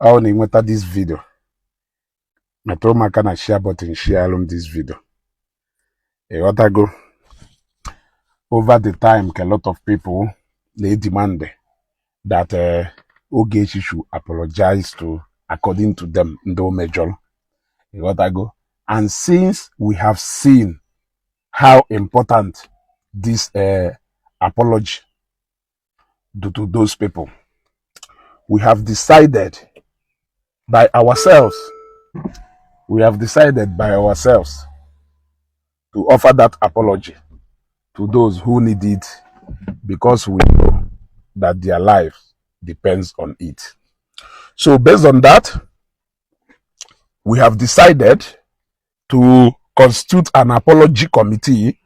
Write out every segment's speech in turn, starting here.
All in this video. I told my kind of share button share on this video. What I go over the time, a lot of people they demand that Ogechi should apologize to, according to them, Ndo Major. What I go, and since we have seen how important this apology to those people, we have decided by ourselves. We have decided by ourselves to offer that apology to those who need it, because we know that their life depends on it. So based on that, we have decided to constitute an apology committee.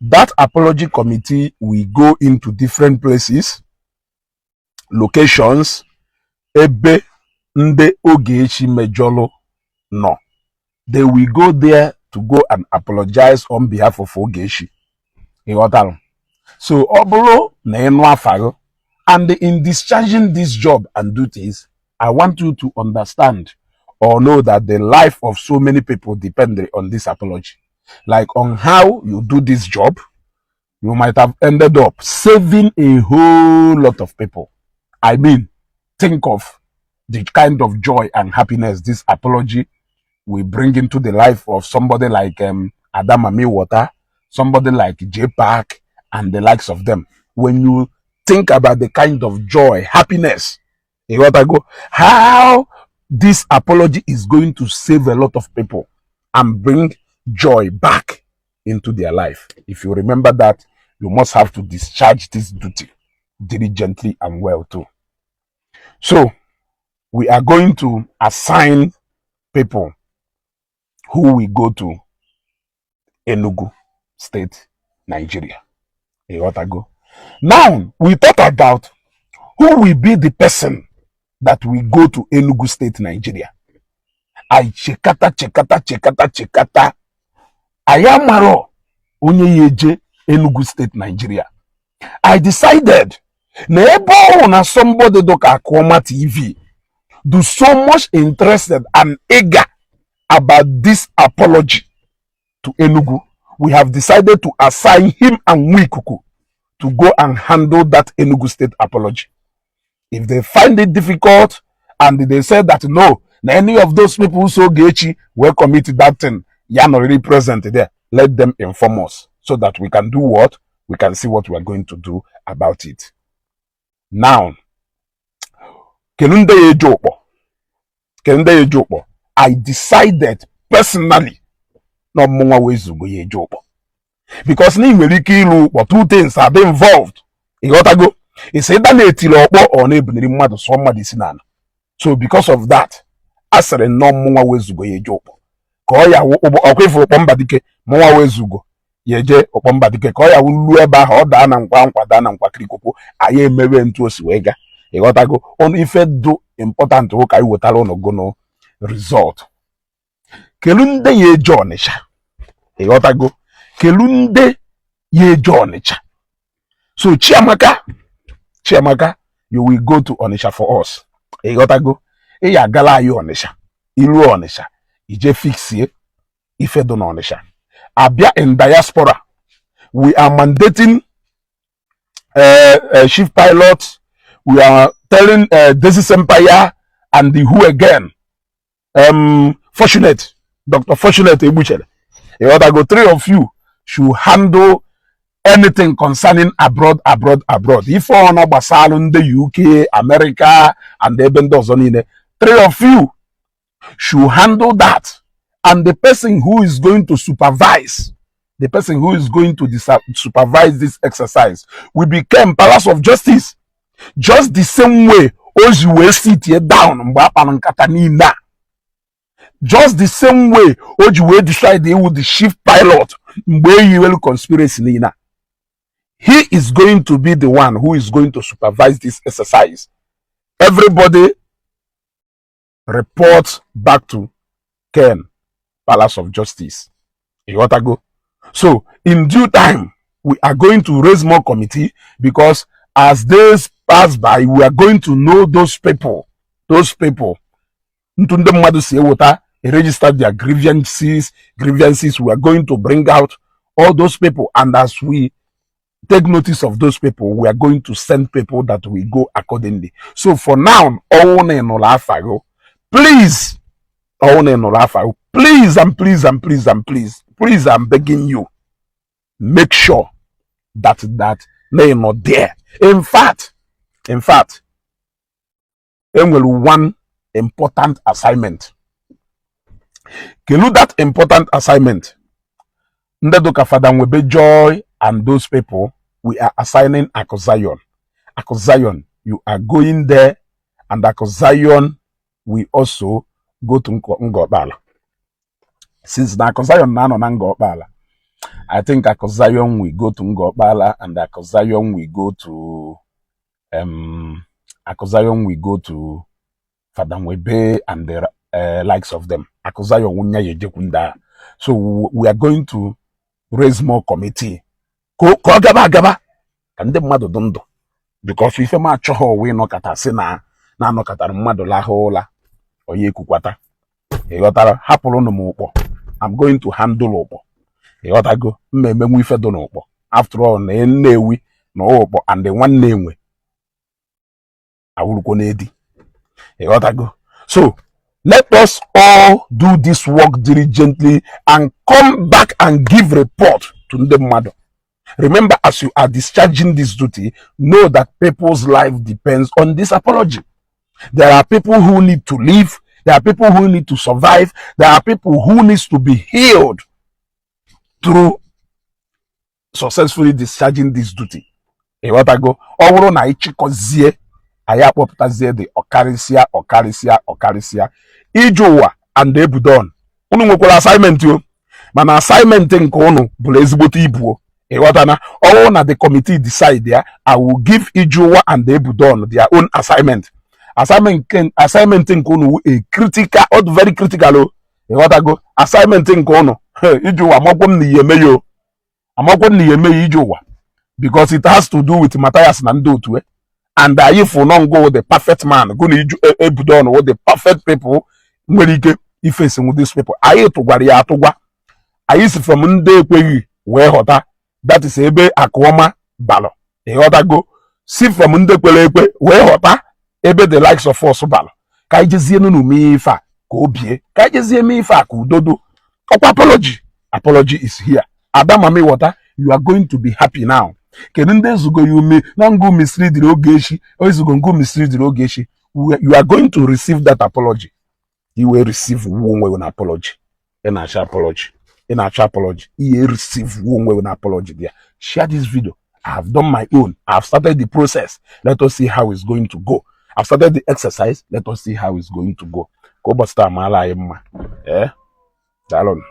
That apology committee will go into different places, locations, ebe nde Ogechi Mejolo no. They will go there to go and apologize on behalf of Ogechi. So, Oboro na and in discharging this job and duties, I want you to understand or know that the life of so many people depend on this apology. Like on how you do this job, you might have ended up saving a whole lot of people. I mean, think of the kind of joy and happiness this apology we bring into the life of somebody like Adamami Water, somebody like J Park, and the likes of them. When you think about the kind of joy, happiness, how this apology is going to save a lot of people and bring joy back into their life. If you remember that, you must have to discharge this duty diligently and well too. So, we are going to assign people who will go to Enugu State, Nigeria. Now, we talk about who will be the person that will go to Enugu State, Nigeria. I chekata. Ayamaro onye yeje Enugu State, Nigeria. I decided na somebody doka Akoma TV do so much interested and eager about this apology to Enugu. We have decided to assign him and Wikuku to go and handle that Enugu State apology. If they find it difficult and they say that no, any of those people who saw Ogechi will commit that thing, you are not really present there, let them inform us so that we can do what? We can see what we are going to do about it. Now, Kelunde Ejopo, I decided personally no more ways to go job. Because ni ilu but two things have been involved. You got to go. It's either netilo or nebuniri madu somebody sinana. So because of that, I said no more ways to go job. Ko ya okwe for pombadike more ways to go. Yeje opombadike ko ya ulu eba ho da na nkwa krikopo aye mewe ntu osiwega. You got to go. On if do important work I wotalo no go no result. Kelunde ye Jonisha. Go. Kelunde ye Jonisha. So Chiamaka, you will go to Onisha for us. Go. Eya gala you Onisha. Ilu Onisha. Ije fixie. Ife don Onisha. Abia in diaspora. We are mandating chief pilots. We are telling this empire and the who again. Fortunate, Dr. Fortunate Ebuchere. Go, three of you should handle anything concerning abroad. If on Basalun, the UK, America, and the Bendozonine, three of you should handle that. And the person who is going to supervise, supervise this exercise will become Palace of Justice. Just the same way, as you will sit here down, just the same way, Oji decide they would the chief pilot, conspiracy. He is going to be the one who is going to supervise this exercise. Everybody reports back to Ken, Palace of Justice. You want to go? So, in due time, we are going to raise more committee because as days pass by, we are going to know those people Into the madu say water, register their grievances. We are going to bring out all those people, and as we take notice of those people, we are going to send people that will go accordingly. So for now, please, please and please and please and please, I'm begging you, make sure that they're not there. In fact, one important assignment. Can you that important assignment? Ndedoka Father Nwebe Joy and those people, we are assigning Akozion. Akozion, you are going there, and Akozion we also go to Ngobala. Since the Akozion now on Ngobala, I think Akozion we go to Ngobala, and Akozion we go to Father Nwebe and the likes of them. Akozion wunya yejekunda. So we are going to raise more committee. Ko gaba and the mother don't do. Because if a match we no kata sina na no kata mmadụ la hola oye kukwata. Eyotara hapụrụ no mukpo. I'm going to handle okpo. Eyotago mmemme nwe ife do no okpo. After all na enewi no okpo and the one name awuruko na edi. Eyotago. So let us all do this work diligently and come back and give report to the mother. Remember, as you are discharging this duty, know that people's life depends on this apology. There are people who need to live. There are people who need to survive. There are people who need to be healed through successfully discharging this duty. Ewatago, ọwụrụ na ichikozie aya kpọpụtazie the ọkarịsịa ijuwa and ebudon. Unu nwekwara assignment yo, mana assignment nke unu bụla ezigbote ibuo. Ewatana, all na the committee decide there, I will give Ijuwa and Ebudon their own assignment. Assignment in Kono a critical, very critical. Ewatago, assignment in Kono. Ijuwa mokon ni yemeyo. Amokon ni yeme Ijuwa. Because it has to do with Matthias Nando too. And if we don't go with the perfect man, go to Ebudon with the perfect people, Merike, if facing with these people. I to Guaria Togwa. I used from Nde Kwe, where hota. That is ebe akwoma balo. Go see from ndekwelekwe we hota ebe the likes of us balo. Ka ijezie nu mi fa ka obie. Ka ijezie mi fa ka udodo. Apology. Apology is here. Adamami water, you are going to be happy now. Kenende zugo you me nangu mislead the Ogechi, or zugo mislead the Ogechi. You are going to receive that apology. You will receive one apology. An apology. In our apology, he receive one way an apology there. Share this video. I have done my own. I have started the process. Let us see how it's going to go. I've started the exercise. Let us see how it's going to go. Go but start my life. Eh? Dalon.